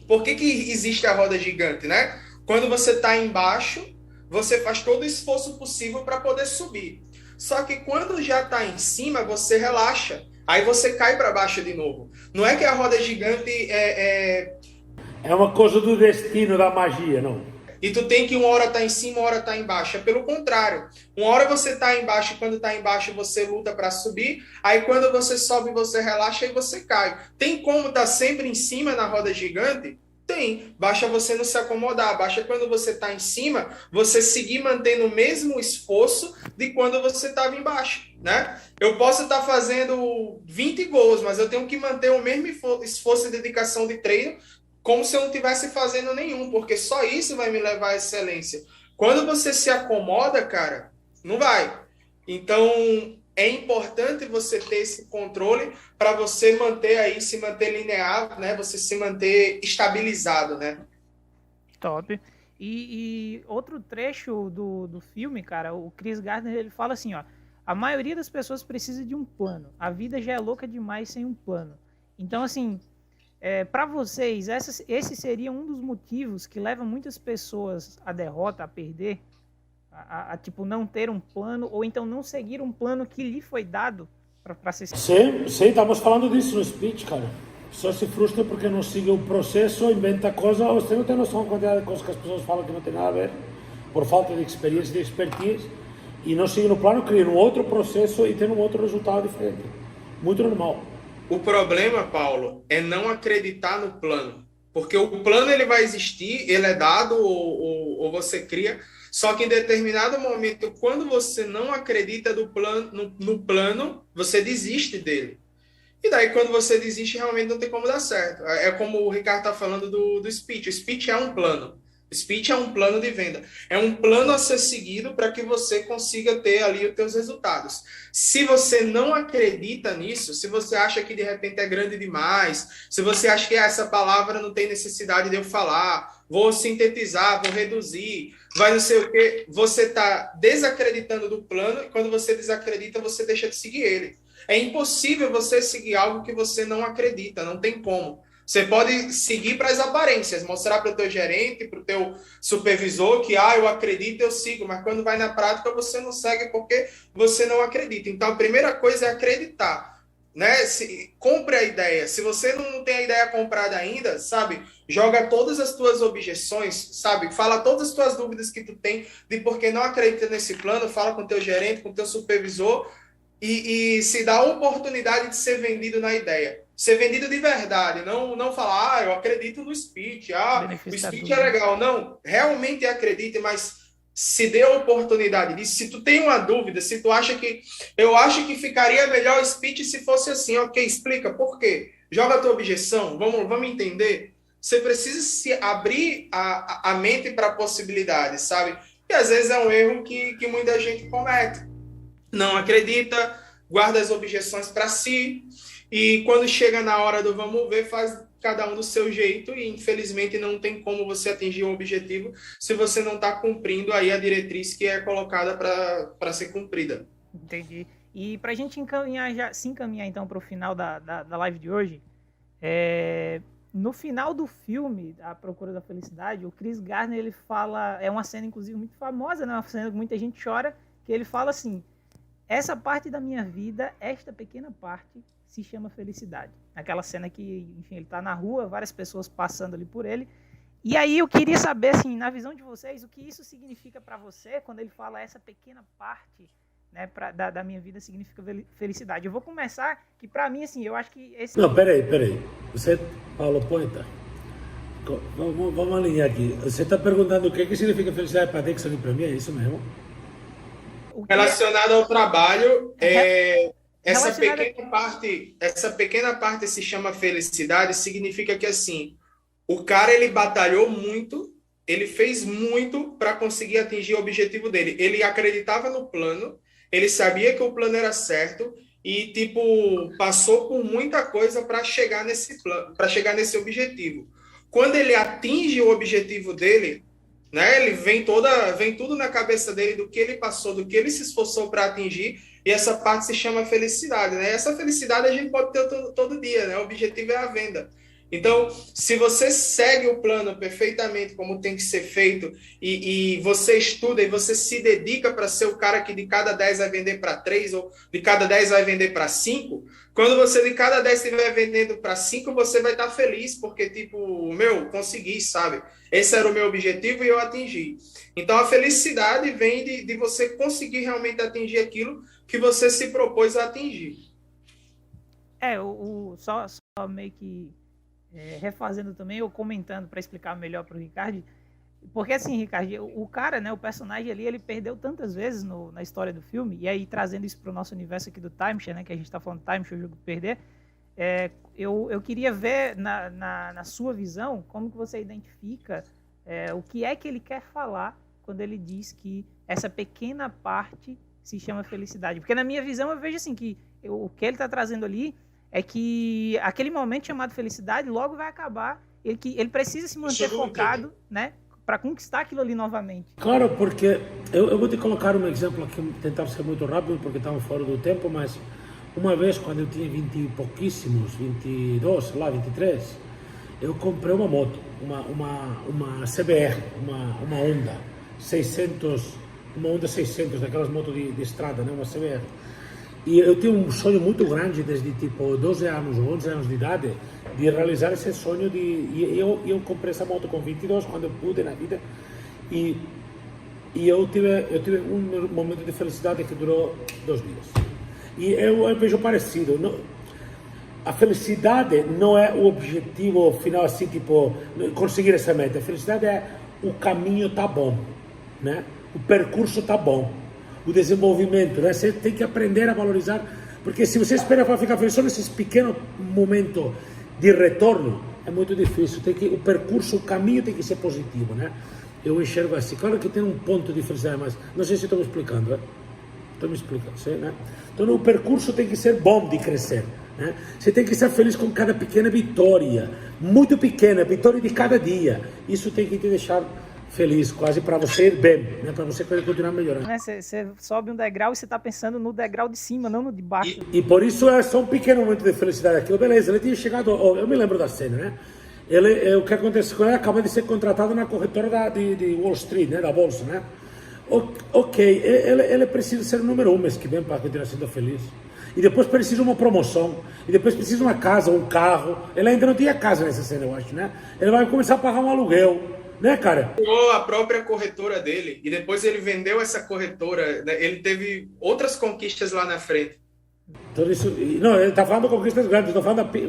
Por que existe a roda gigante, né? Quando você está embaixo, você faz todo o esforço possível para poder subir. Só que quando já está em cima, você relaxa. Aí você cai para baixo de novo. Não é que a roda gigante é uma coisa do destino, da magia, não? E tu tem que uma hora tá em cima, uma hora tá embaixo. É pelo contrário. Uma hora você tá embaixo e quando tá embaixo você luta para subir. Aí quando você sobe, você relaxa e você cai. Tem como tá sempre em cima na roda gigante? Tem. Basta você não se acomodar. Basta quando você tá em cima, você seguir mantendo o mesmo esforço de quando você tava embaixo, né? Eu posso estar fazendo 20 gols, mas eu tenho que manter o mesmo esforço e dedicação de treino como se eu não estivesse fazendo nenhum, porque só isso vai me levar à excelência. Quando você se acomoda, cara, não vai. Então, é importante você ter esse controle para você se manter linear, né? Você se manter estabilizado, né? Top. E outro trecho do filme, cara, o Chris Gardner, ele fala assim, ó, a maioria das pessoas precisa de um plano. A vida já é louca demais sem um plano. Então, assim, para vocês, esse seria um dos motivos que leva muitas pessoas à derrota, a perder, a tipo, não ter um plano, ou então não seguir um plano que lhe foi dado para ser... Sim, estamos falando disso no speech, cara. Só se frustra porque não sigue o processo, inventa coisas, você não tem noção da quantidade de coisas que as pessoas falam que não tem nada a ver, por falta de experiência, de expertise, e não seguem o plano, criam um outro processo e tem um outro resultado diferente. Muito normal. O problema, Paulo, é não acreditar no plano. Porque o plano ele vai existir, ele é dado ou você cria, só que em determinado momento, quando você não acredita no plano, você desiste dele. E daí, quando você desiste, realmente não tem como dar certo. É como o Ricardo está falando do speech. O speech é um plano. O speech é um plano de venda. É um plano a ser seguido para que você consiga ter ali os teus resultados. Se você não acredita nisso, se você acha que de repente é grande demais, se você acha que essa palavra não tem necessidade de eu falar, vou sintetizar, vou reduzir, vai não sei o quê, você está desacreditando do plano e quando você desacredita, você deixa de seguir ele. É impossível você seguir algo que você não acredita, não tem como. Você pode seguir para as aparências, mostrar para o teu gerente, para o teu supervisor que, eu acredito, eu sigo, mas quando vai na prática você não segue porque você não acredita. Então, a primeira coisa é acreditar, né? Compre a ideia. Se você não tem a ideia comprada ainda, sabe? Joga todas as tuas objeções, sabe? Fala todas as tuas dúvidas que tu tem de por que não acredita nesse plano, fala com o teu gerente, com o teu supervisor, e se dá a oportunidade de ser vendido na ideia. Ser vendido de verdade, não falar, eu acredito no speech, o speech é legal. Não, realmente acredite, mas se dê a oportunidade disso. Se tu tem uma dúvida, se tu acha que... Eu acho que ficaria melhor o speech se fosse assim, ok, explica por quê. Joga a tua objeção, vamos entender. Você precisa se abrir a mente para possibilidades, sabe? E às vezes é um erro que muita gente comete. Não acredita, guarda as objeções para si e quando chega na hora do vamos ver, faz cada um do seu jeito e infelizmente não tem como você atingir o objetivo se você não está cumprindo aí a diretriz que é colocada para ser cumprida. Entendi. E para a gente se encaminhar então para o final da live de hoje, no final do filme A Procura da Felicidade, o Chris Gardner, ele fala, é uma cena inclusive muito famosa, né? Uma cena que muita gente chora, que ele fala assim: essa parte da minha vida, esta pequena parte, se chama felicidade. Aquela cena que, enfim, ele está na rua, várias pessoas passando ali por ele. E aí eu queria saber, assim, na visão de vocês, o que isso significa para você quando ele fala essa pequena parte, né, da minha vida significa felicidade. Eu vou começar, que para mim, assim, eu acho que esse... Não, peraí. Você, Paulo Poeta, vamos alinhar aqui. Você está perguntando o que significa felicidade para Dixon e para mim, é isso mesmo? Relacionado ao trabalho, essa pequena parte se chama felicidade, significa que, assim, o cara, ele batalhou muito, ele fez muito para conseguir atingir o objetivo dele. Ele acreditava no plano, ele sabia que o plano era certo e, tipo, passou por muita coisa para chegar nesse plano, para chegar nesse objetivo. Quando ele atinge o objetivo dele, né, ele vem tudo na cabeça dele do que ele passou, do que ele se esforçou para atingir, e essa parte se chama felicidade, né? Essa felicidade a gente pode ter todo dia, né? O objetivo é a venda. Então, se você segue o plano perfeitamente como tem que ser feito e você estuda e você se dedica para ser o cara que de cada 10 vai vender para 3 ou de cada 10 vai vender para 5, quando você de cada 10 estiver vendendo para 5, você vai estar feliz porque, tipo, consegui, sabe? Esse era o meu objetivo e eu atingi. Então, a felicidade vem de você conseguir realmente atingir aquilo que você se propôs a atingir. Só meio que refazendo também, ou comentando para explicar melhor para o Ricardo, porque assim, Ricardo, o cara, né, o personagem ali, ele perdeu tantas vezes na história do filme, e aí trazendo isso para o nosso universo aqui do Timeshare, né, que a gente está falando Timeshare, o jogo de perder, eu queria ver na sua visão como que você identifica o que é que ele quer falar quando ele diz que essa pequena parte se chama felicidade, porque na minha visão eu vejo assim que o que ele está trazendo ali é que aquele momento chamado felicidade logo vai acabar, ele precisa se manter focado, né, para conquistar aquilo ali novamente. Claro, porque eu vou te colocar um exemplo aqui, tentar ser muito rápido porque estamos fora do tempo, mas uma vez quando eu tinha 20 e pouquíssimos, 22, sei lá, 23, eu comprei uma moto, uma CBR, uma Honda 600, uma Honda 600, daquelas motos de estrada, né, uma CBR. E eu tinha um sonho muito grande desde tipo 12 anos ou 11 anos de idade de realizar esse sonho e eu comprei essa moto com 22 quando eu pude na vida e eu tive um momento de felicidade que durou 2 dias. E eu vejo parecido. A felicidade não é o objetivo final assim, tipo, conseguir essa meta. A felicidade é o caminho tá bom, né? O percurso tá bom. O desenvolvimento, né? Você tem que aprender a valorizar, porque se você espera para ficar feliz só nesses pequenos momentos de retorno, é muito difícil. O percurso, o caminho tem que ser positivo, né? Eu enxergo assim. Claro que tem um ponto de felicidade, mas não sei se estou me explicando, né? Estou me explicando, né? Então o percurso tem que ser bom de crescer, né? Você tem que estar feliz com cada pequena vitória, muito pequena, vitória de cada dia. Isso tem que te deixar feliz, quase para você ir bem, né? Para você poder continuar melhorando. Você sobe um degrau e você está pensando no degrau de cima, não no de baixo. E por isso é só um pequeno momento de felicidade aqui. Beleza, ele tinha chegado, eu me lembro da cena, né? O que acontece com ele, acaba de ser contratado na corretora de Wall Street, né? Da bolsa, né? Ok, ele precisa ser o número 1 mês que vem para continuar sendo feliz. E depois precisa uma promoção, e depois precisa uma casa, um carro. Ele ainda não tinha casa nessa cena, eu acho, né? Ele vai começar a pagar um aluguel. Né, cara? Criou a própria corretora dele e depois ele vendeu essa corretora, né? Ele teve outras conquistas lá na frente. Tudo isso, não, ele está falando de conquistas grandes, estou falando de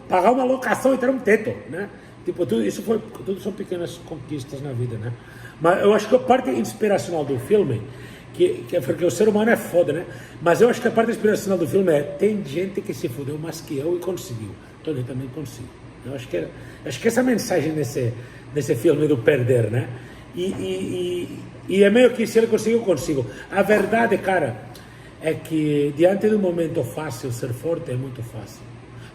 pagar uma locação e ter um teto, né? Tipo, tudo são pequenas conquistas na vida, né? Mas eu acho que a parte inspiracional do filme, que é porque o ser humano é foda, né? Mas eu acho que a parte inspiracional do filme tem gente que se fudeu mais que eu e conseguiu. Então eu também consigo. Eu acho que essa mensagem nesse filme do perder, né? E é meio que se ele conseguiu, eu consigo. A verdade, cara, é que diante de um momento fácil, ser forte é muito fácil.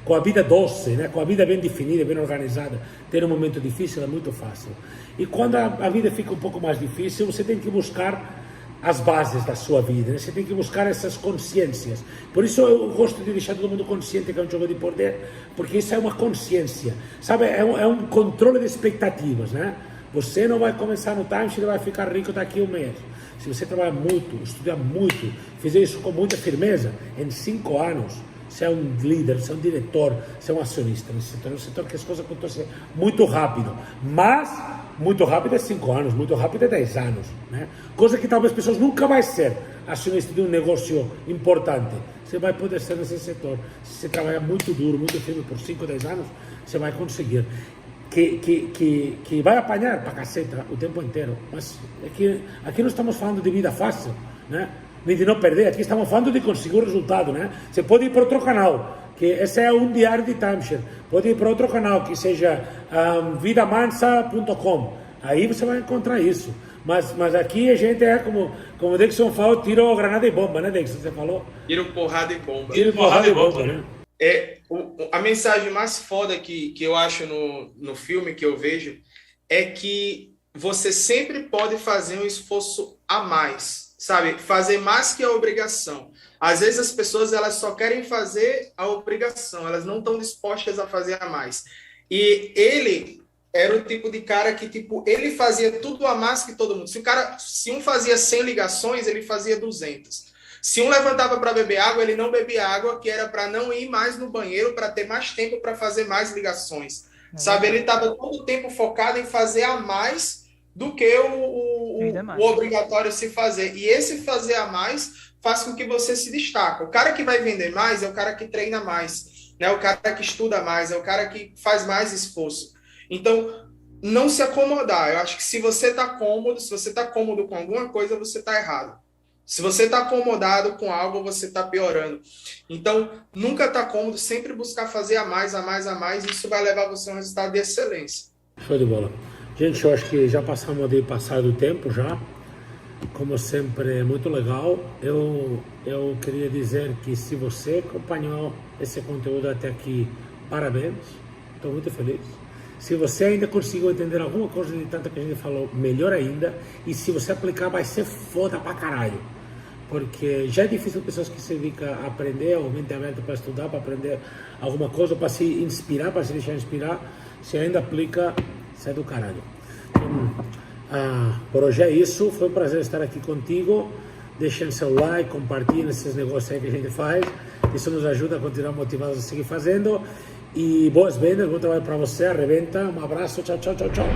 Com a vida doce, né? Com a vida bem definida, bem organizada, ter um momento difícil é muito fácil. E quando a vida fica um pouco mais difícil, você tem que buscar as bases da sua vida, né? Você tem que buscar essas consciências. Por isso eu gosto de deixar todo mundo consciente que é um jogo de poder, porque isso é uma consciência, sabe? É um controle de expectativas, né? Você não vai começar no timeshare e vai ficar rico daqui a um mês. Se você trabalhar muito, estudar muito, fizer isso com muita firmeza, em 5 anos, você é um líder, você é um diretor, você é um acionista nesse setor. É um setor que as coisas acontecem muito rápido. Mas, muito rápido é 5 anos, muito rápido é 10 anos. Né? Coisa que talvez as pessoas nunca vai ser acionista de um negócio importante. Você vai poder ser nesse setor. Se você trabalhar muito duro, muito firme por 5, 10 anos, você vai conseguir. Que vai apanhar pra caceta o tempo inteiro. Mas aqui não estamos falando de vida fácil, né? Nem de não perder, aqui estamos falando de conseguir o resultado, né? Você pode ir para outro canal, que esse é um diário de timeshare. Pode ir para outro canal, que seja vidamansa.com. Aí você vai encontrar isso. Mas aqui a gente é como o Dixon falou, tiro, granada e bomba, né, Dixon? Você falou? Tiro, porrada e bomba. Tiro, porrada e bomba, né? A mensagem mais foda que eu acho no filme, que eu vejo, é que você sempre pode fazer um esforço a mais, sabe? Fazer mais que a obrigação. Às vezes as pessoas elas só querem fazer a obrigação, elas não estão dispostas a fazer a mais. E ele era o tipo de cara que, tipo, ele fazia tudo a mais que todo mundo. Se um fazia 100 ligações, ele fazia 200. Se um levantava para beber água, ele não bebia água, que era para não ir mais no banheiro, para ter mais tempo para fazer mais ligações. Sabe? Ele estava todo o tempo focado em fazer a mais do que o obrigatório se fazer. E esse fazer a mais faz com que você se destaque. O cara que vai vender mais é o cara que treina mais, né? O cara que estuda mais, é o cara que faz mais esforço. Então, não se acomodar. Eu acho que se você está cômodo com alguma coisa, você está errado. Se você está acomodado com algo, você está piorando. Então, nunca está cômodo, sempre buscar fazer a mais, isso vai levar você a um resultado de excelência. Show de bola. Gente, eu acho que já passamos de passar do tempo já. Como sempre, é muito legal. Eu queria dizer que se você acompanhou esse conteúdo até aqui, parabéns. Estou muito feliz. Se você ainda conseguiu entender alguma coisa de tanto que a gente falou, melhor ainda. E se você aplicar, vai ser foda pra caralho. Porque já é difícil pessoas que se dedicam a aprender, ou mente aberta para estudar, para aprender alguma coisa, para se inspirar, para se deixar inspirar. Se ainda aplica, sai do caralho. Então, por hoje é isso. Foi um prazer estar aqui contigo. Deixem seu like, compartilhem esses negócios aí que a gente faz. Isso nos ajuda a continuar motivados a seguir fazendo. E boas vendas, bom trabalho para você. Arrebenta. Um abraço. Tchau, tchau, tchau, tchau.